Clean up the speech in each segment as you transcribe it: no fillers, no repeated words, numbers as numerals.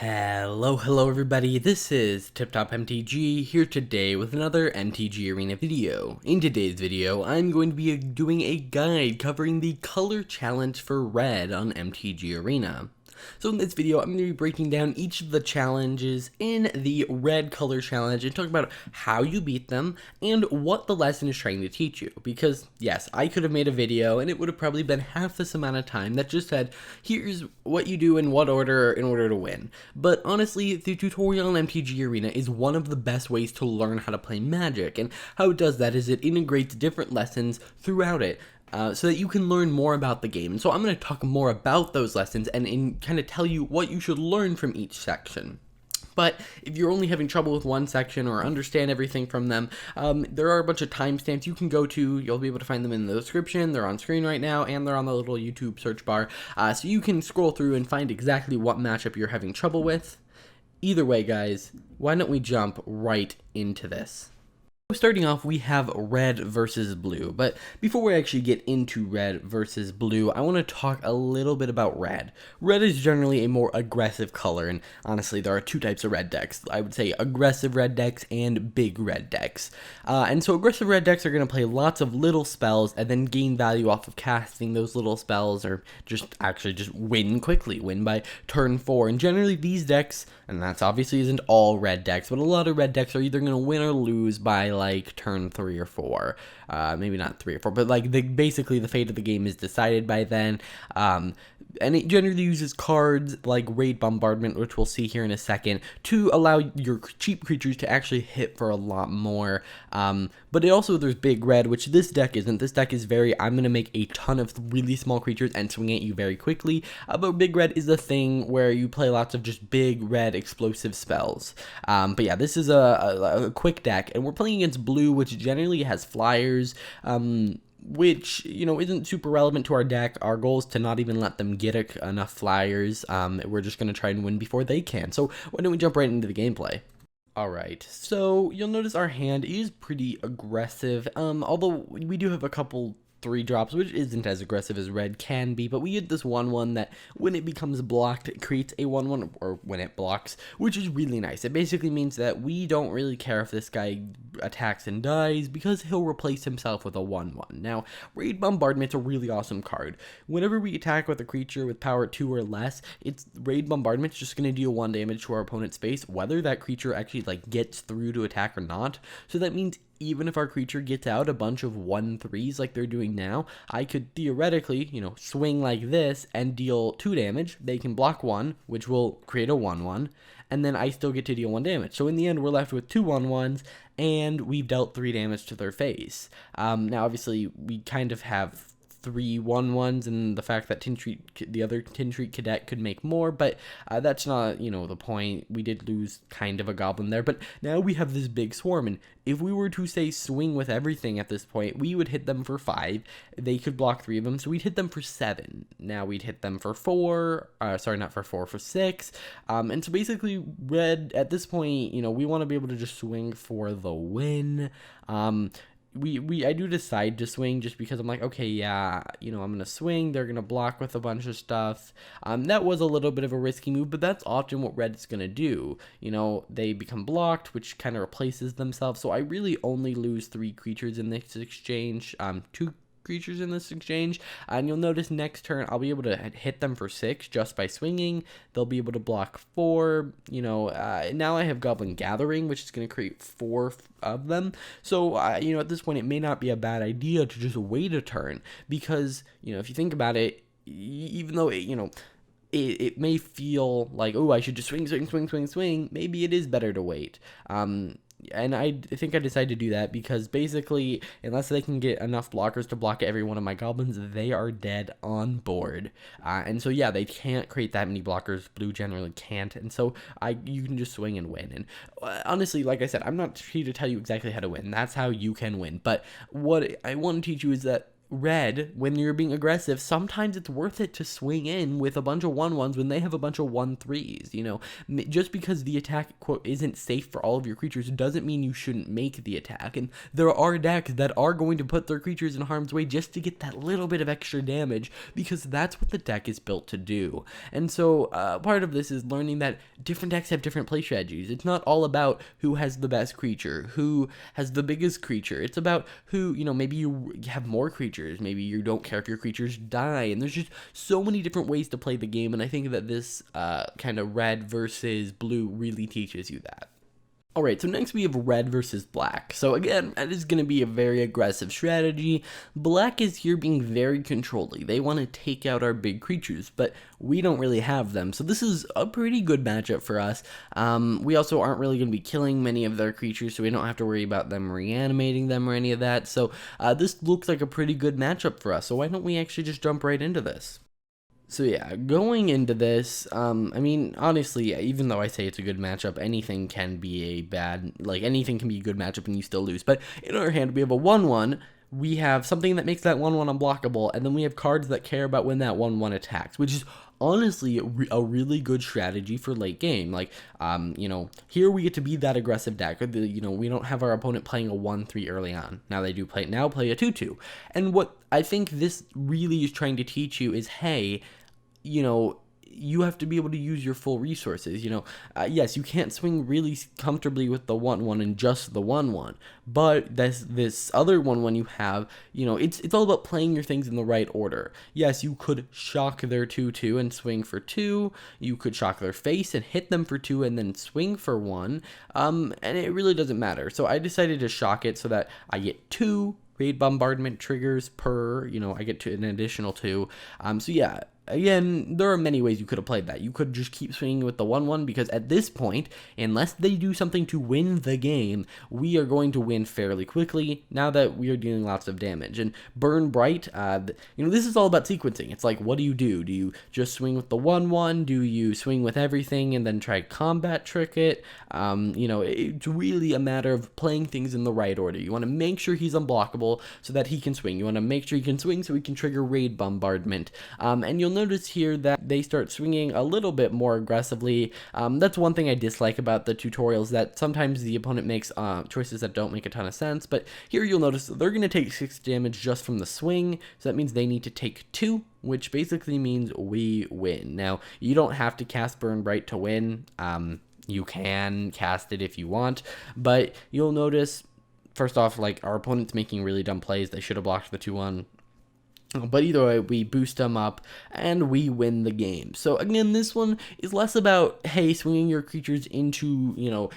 Hello everybody, this is TipTop MTG here today with another MTG Arena video. In today's video, I'm going to be doing a guide covering the color challenge for red on MTG Arena. So in this video, I'm going to be breaking down each of the challenges in the red color challenge and talk about how you beat them and what the lesson is trying to teach you. Because yes, I could have made a video and it would have probably been half this amount of time that just said, here's what you do in what order in order to win. But honestly, the tutorial on MTG Arena is one of the best ways to learn how to play Magic, and how it does that is it integrates different lessons throughout it. So that you can learn more about the game. And so I'm going to talk more about those lessons and kind of tell you what you should learn from each section. But if you're only having trouble with one section or understand everything from them, there are a bunch of timestamps you can go to. You'll be able to find them in the description. They're on screen right now, and they're on the little YouTube search bar. So you can scroll through and find exactly what matchup you're having trouble with. Either way, guys, why don't we jump right into this? Starting off, we have red versus blue, but before we actually get into red versus blue, I want to talk a little bit about red. Red is generally a more aggressive color, and honestly, there are two types of red decks. I would say aggressive red decks and big red decks. And so aggressive red decks are going to play lots of little spells and then gain value off of casting those little spells, or just win quickly, win by turn 4. And generally these decks, and that's obviously isn't all red decks, but a lot of red decks are either going to win or lose by like turn 3 or 4, maybe not 3 or 4, but like basically the fate of the game is decided by then. And it generally uses cards like Raid Bombardment, which we'll see here in a second, to allow your cheap creatures to actually hit for a lot more. But there's Big Red, which this deck isn't. This deck is I'm going to make a ton of really small creatures and swing at you very quickly. But Big Red is the thing where you play lots of just big red explosive spells. But yeah, this is a quick deck, and we're playing against blue, which generally has flyers. Which, isn't super relevant to our deck. Our goal is to not even let them get enough flyers. We're just going to try and win before they can. So why don't we jump right into the gameplay? Alright, so you'll notice our hand is pretty aggressive, although we do have a couple 3 drops, which isn't as aggressive as red can be, but we get this 1/1 that when it becomes blocked, it creates a 1/1, or when it blocks, which is really nice. It basically means that we don't really care if this guy attacks and dies, because he'll replace himself with a 1/1. Now, Raid Bombardment's a really awesome card. Whenever we attack with a creature with power 2 or less, Raid Bombardment's just going to deal 1 damage to our opponent's face, whether that creature actually gets through to attack or not. So that means even if our creature gets out a bunch of 1/3s like they're doing now, I could theoretically, swing like this and deal 2 damage. They can block 1, which will create a 1/1, and then I still get to deal 1 damage. So in the end, we're left with 2 1/1s, and we've dealt 3 damage to their face. Now, obviously, we kind of have 3 1/1s, and the fact that the other Tin Treat Cadet could make more, but that's not, the point. We did lose kind of a goblin there, but now we have this big swarm, and if we were to say swing with everything at this point, we would hit them for 5. They could block 3 of them, so we'd hit them for 7. Now we'd hit them for 4, not for 4, for 6, and so basically red at this point, we want to be able to just swing for the win. I do decide to swing just because I'm like, okay, yeah, I'm gonna swing. They're gonna block with a bunch of stuff. That was a little bit of a risky move, but that's often what red is gonna do. They become blocked, which kind of replaces themselves. So I really only lose 3 creatures in this exchange. 2 creatures in this exchange, and you'll notice next turn I'll be able to hit them for 6 just by swinging. They'll be able to block 4. Now I have Goblin Gathering, which is going to create 4 of them. So at this point it may not be a bad idea to just wait a turn, because if you think about it, even though it may feel like, oh, I should just swing, maybe it is better to wait. And I think I decided to do that because basically, unless they can get enough blockers to block every one of my goblins, they are dead on board. And so yeah, they can't create that many blockers. Blue generally can't, and so you can just swing and win. And honestly, like I said, I'm not here to tell you exactly how to win. That's how you can win. But what I want to teach you is that red, when you're being aggressive, sometimes it's worth it to swing in with a bunch of 1/1s when they have a bunch of 1/3s. You know, just because the attack, quote, isn't safe for all of your creatures doesn't mean you shouldn't make the attack. And there are decks that are going to put their creatures in harm's way just to get that little bit of extra damage, because that's what the deck is built to do. And so part of this is learning that different decks have different play strategies. It's not all about who has the best creature, who has the biggest creature. It's about who, you know, maybe you have more creatures. Maybe you don't care if your creatures die, and there's just so many different ways to play the game, and I think that this kind of red versus blue really teaches you that. Alright, so next we have red versus black. So again, red is going to be a very aggressive strategy. Black is here being very controlling. They want to take out our big creatures, but we don't really have them. So this is a pretty good matchup for us. We also aren't really going to be killing many of their creatures, so we don't have to worry about them reanimating them or any of that. So this looks like a pretty good matchup for us. So why don't we actually just jump right into this? So yeah, going into this, I mean, honestly, even though I say it's a good matchup, anything can be anything can be a good matchup and you still lose. But in our hand, we have a 1/1, we have something that makes that 1/1 unblockable, and then we have cards that care about when that 1/1 attacks, which is honestly a really good strategy for late game. Like, you know, here we get to be that aggressive deck. You know, we don't have our opponent playing a 1/3 early on. Now they do play a 2/2. And what I think this really is trying to teach you is, hey, you know, you have to be able to use your full resources. You know, yes, you can't swing really comfortably with the 1/1 and just the 1/1, but this other 1/1 you have, you know, it's all about playing your things in the right order. Yes, you could shock their 2/2 and swing for 2. You could shock their face and hit them for 2 and then swing for 1. And it really doesn't matter. So I decided to shock it so that I get 2 raid bombardment triggers per, you know, I get to an additional 2. So yeah, again, there are many ways you could have played that. You could just keep swinging with the 1/1, because at this point, unless they do something to win the game, we are going to win fairly quickly now that we are dealing lots of damage. And Burn Bright, you know, this is all about sequencing. It's like, what do? Do you just swing with the 1/1? Do you swing with everything and then try combat trick it? You know, it's really a matter of playing things in the right order. You want to make sure he's unblockable so that he can swing. You want to make sure he can swing so he can trigger raid bombardment. And you'll notice here that they start swinging a little bit more aggressively. That's one thing I dislike about the tutorials, that sometimes the opponent makes choices that don't make a ton of sense, but here you'll notice they're going to take 6 damage just from the swing, so that means they need to take 2, which basically means we win. Now, you don't have to cast Burn Bright to win. You can cast it if you want, but you'll notice, first off, like, our opponent's making really dumb plays. They should have blocked the 2/1. But either way, we boost them up, and we win the game. So again, this one is less about, hey, swinging your creatures into, you know,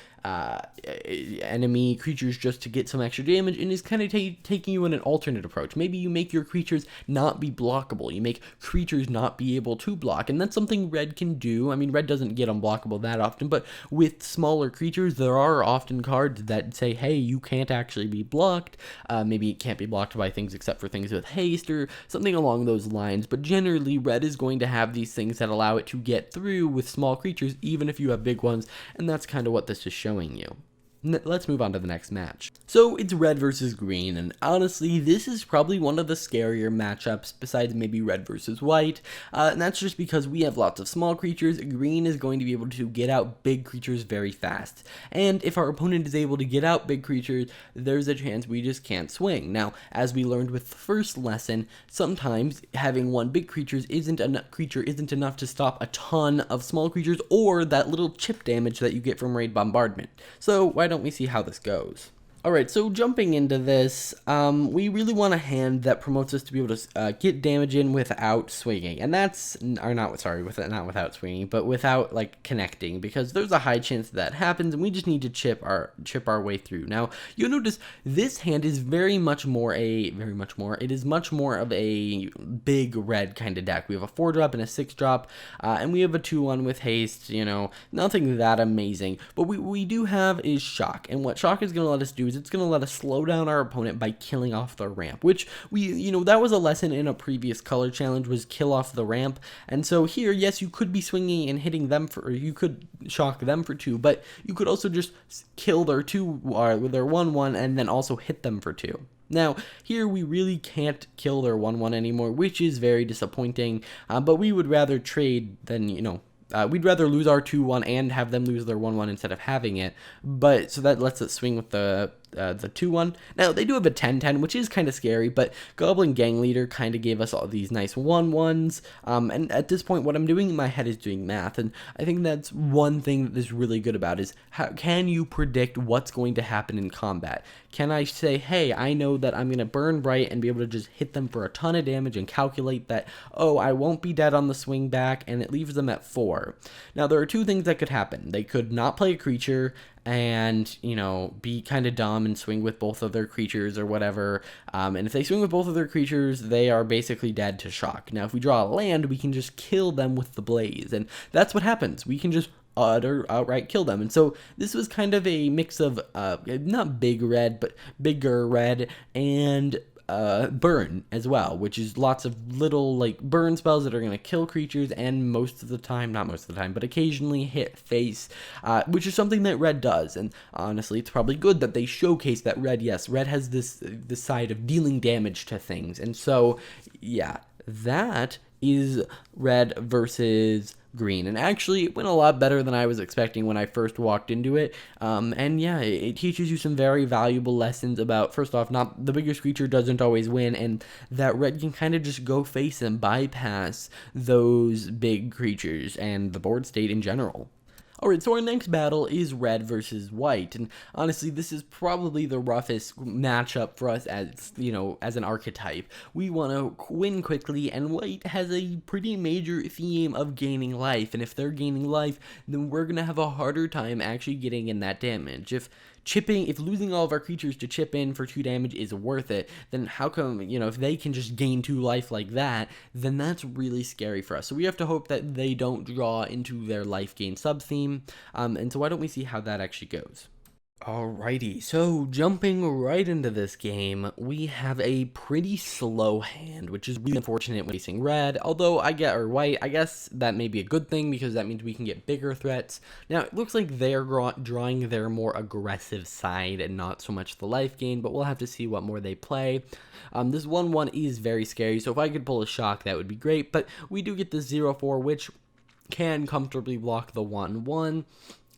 enemy creatures just to get some extra damage, and is kind of taking you in an alternate approach. Maybe you make your creatures not be blockable. You make creatures not be able to block, and that's something red can do. I mean, red doesn't get unblockable that often, but with smaller creatures, there are often cards that say, hey, you can't actually be blocked. Maybe it can't be blocked by things except for things with haste or something along those lines, but generally red is going to have these things that allow it to get through with small creatures, even if you have big ones, and that's kind of what this is showing you. Let's move on to the next match. So it's red versus green, and honestly, this is probably one of the scarier matchups besides maybe red versus white, and that's just because we have lots of small creatures. Green is going to be able to get out big creatures very fast, and if our opponent is able to get out big creatures, there's a chance we just can't swing. Now, as we learned with the first lesson, sometimes having one big creature isn't enough to stop a ton of small creatures or that little chip damage that you get from raid bombardment. So why don't we see how this goes? Alright, so jumping into this, we really want a hand that promotes us to be able to get damage in without swinging, and that's, or not, sorry, not without swinging, but without, like, connecting, because there's a high chance that happens, and we just need to chip our way through. Now, you'll notice this hand is it is much more of a big red kind of deck. We have a 4-drop and a 6-drop, and we have a 2/1 with haste, you know, nothing that amazing, but what we do have is shock, and what shock is going to let us do is is it's going to let us slow down our opponent by killing off the ramp, which that was a lesson in a previous color challenge, was kill off the ramp. And so here, yes, you could be swinging and hitting them or you could shock them for 2, but you could also just kill their 2 with their 1/1 and then also hit them for 2. Now, here we really can't kill their 1/1 anymore, which is very disappointing, but we would rather trade than, we'd rather lose our 2/1 and have them lose their 1/1 instead of having it. But so that lets us swing with the 2/1. Now they do have a 10/10, which is kind of scary, but Goblin Gang Leader kind of gave us all these nice 1/1s. And at this point, what I'm doing in my head is doing math, and I think that's one thing that is really good about is how can you predict what's going to happen in combat? Can I say, hey, I know that I'm going to burn bright and be able to just hit them for a ton of damage and calculate that, oh, I won't be dead on the swing back, and it leaves them at 4. Now, there are 2 things that could happen. They could not play a creature and, be kind of dumb and swing with both of their creatures or whatever. And if they swing with both of their creatures, they are basically dead to shock. Now, if we draw a land, we can just kill them with the blaze, and that's what happens. We can just outright kill them. And so this was kind of a mix of not big red, but bigger red and burn as well, which is lots of little like burn spells that are going to kill creatures and not most of the time, but occasionally hit face, which is something that red does. And honestly, it's probably good that they showcase that red has this side of dealing damage to things. And so yeah, that is red versus green, and actually it went a lot better than I was expecting when I first walked into it. And yeah, it teaches you some very valuable lessons about, first off, not the biggest creature doesn't always win, and that red can kind of just go face and bypass those big creatures and the board state in general. Alright, so our next battle is red versus white, and honestly, this is probably the roughest matchup for us as an archetype. We want to win quickly, and white has a pretty major theme of gaining life, and if they're gaining life, then we're going to have a harder time actually getting in that damage. If losing all of our creatures to chip in for 2 damage is worth it, then how come, if they can just gain 2 life like that, then that's really scary for us. So we have to hope that they don't draw into their life gain sub-theme, and so why don't we see how that actually goes. Alrighty, so jumping right into this game, we have a pretty slow hand, which is really unfortunate when facing red, although white, I guess that may be a good thing because that means we can get bigger threats. Now, it looks like they're drawing their more aggressive side and not so much the life gain, but we'll have to see what more they play. This 1/1 is very scary, so if I could pull a shock, that would be great, but we do get the 0/4, which can comfortably block the 1/1.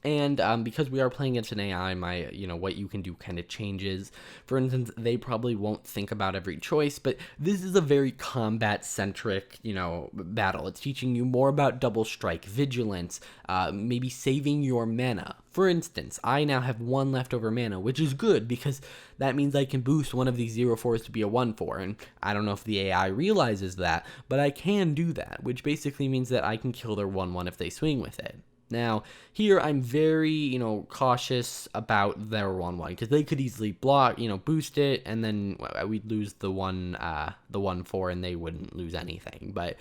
And because we are playing against an AI, what you can do kind of changes. For instance, they probably won't think about every choice, but this is a very combat-centric, battle. It's teaching you more about double strike, vigilance, maybe saving your mana. For instance, I now have 1 leftover mana, which is good because that means I can boost one of these 0/4s to be a 1/4, and I don't know if the AI realizes that, but I can do that, which basically means that I can kill their 1/1 if they swing with it. Now, here I'm very, cautious about their 1/1 because they could easily block, boost it, and then we'd lose the 1/4 and they wouldn't lose anything. But,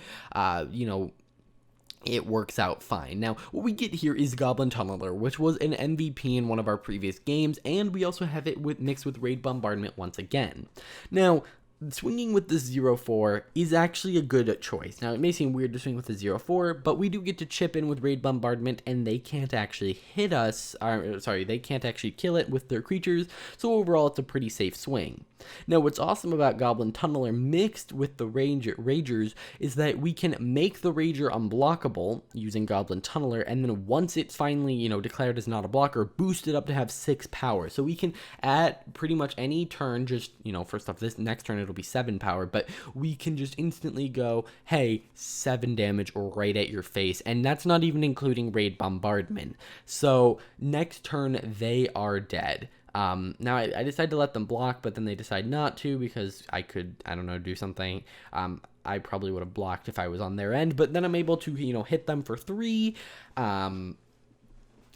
it works out fine. Now, what we get here is Goblin Tunneler, which was an MVP in one of our previous games, and we also have it mixed with Raid Bombardment once again. Now, swinging with the 0/4 is actually a good choice. Now, it may seem weird to swing with the 0/4, but we do get to chip in with Raid Bombardment, and they can't actually hit us, they can't actually kill it with their creatures, so overall it's a pretty safe swing. Now, what's awesome about Goblin Tunneler mixed with the Ragers is that we can make the Rager unblockable using Goblin Tunneler, and then once it's finally, declared as not a blocker, boost it up to have 6 power. So we can, at pretty much any turn, just, first off, this next turn it'll be 7 power, but we can just instantly go, hey, 7 damage right at your face, and that's not even including Raid Bombardment. So next turn, they are dead. Now I decided to let them block, but then they decide not to because I could, do something. I probably would have blocked if I was on their end, but then I'm able to, hit them for 3.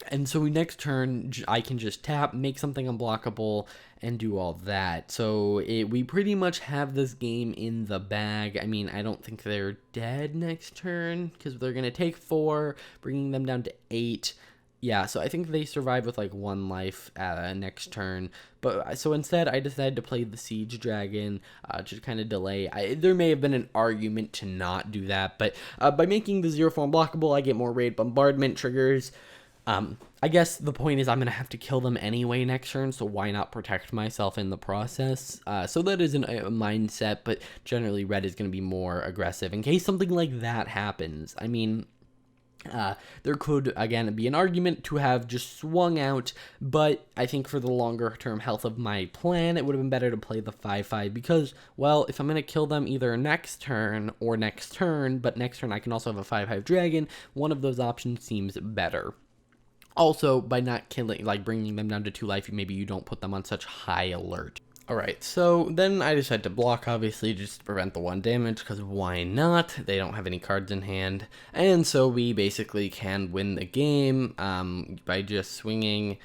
And so next turn, I can just tap, make something unblockable, and do all that. So we pretty much have this game in the bag. I mean, I don't think they're dead next turn because they're going to take 4, bringing them down to 8. Yeah, so I think they survive with like 1 life next turn. But so instead, I decided to play the Siege Dragon to kind of delay. There may have been an argument to not do that, but by making the 0/4 unblockable, I get more raid bombardment triggers. I guess the point is I'm going to have to kill them anyway next turn, so why not protect myself in the process? So that isn't a mindset, but generally red is going to be more aggressive in case something like that happens. I mean, there could, again, be an argument to have just swung out, but I think for the longer term health of my plan, it would have been better to play the 5/5 because, well, if I'm going to kill them either next turn or next turn, but next turn I can also have a 5/5 dragon, one of those options seems better. Also, by not killing, like bringing them down to 2 life, maybe you don't put them on such high alert. Alright, so then I decided to block, obviously, just to prevent the 1 damage, because why not? They don't have any cards in hand. And so we basically can win the game by just swinging.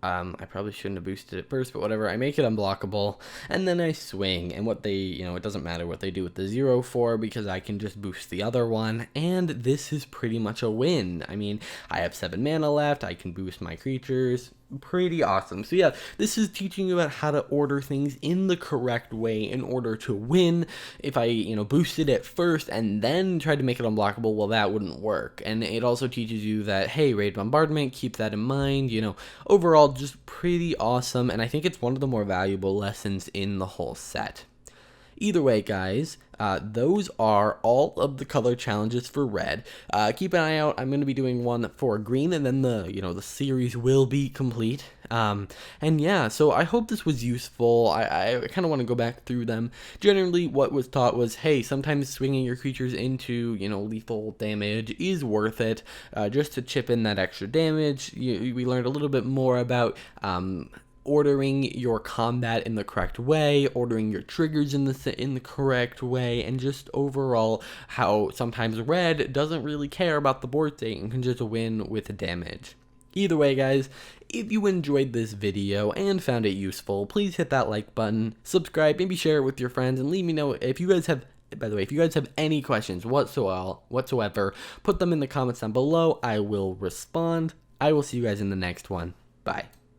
I probably shouldn't have boosted it first, but whatever. I make it unblockable, and then I swing. And what they, it doesn't matter what they do with the 0/4 because I can just boost the other one. And this is pretty much a win. I mean, I have 7 mana left. I can boost my creatures. Pretty awesome. So yeah, this is teaching you about how to order things in the correct way in order to win. If I, boosted it first and then tried to make it unblockable, well, that wouldn't work. And it also teaches you that, hey, raid bombardment, keep that in mind. Overall, just pretty awesome. And I think it's one of the more valuable lessons in the whole set. Either way, guys, those are all of the color challenges for red. Keep an eye out. I'm going to be doing one for green, and then the series will be complete. And yeah, so I hope this was useful. I kind of want to go back through them. Generally, what was taught was, hey, sometimes swinging your creatures into, lethal damage is worth it, just to chip in that extra damage. We learned a little bit more about, ordering your combat in the correct way, ordering your triggers in the correct way, and just overall how sometimes red doesn't really care about the board state and can just win with damage. Either way, guys, if you enjoyed this video and found it useful, please hit that like button, subscribe, maybe share it with your friends, and let me know if you guys have. By the way, if you guys have any questions whatsoever, put them in the comments down below. I will respond. I will see you guys in the next one. Bye.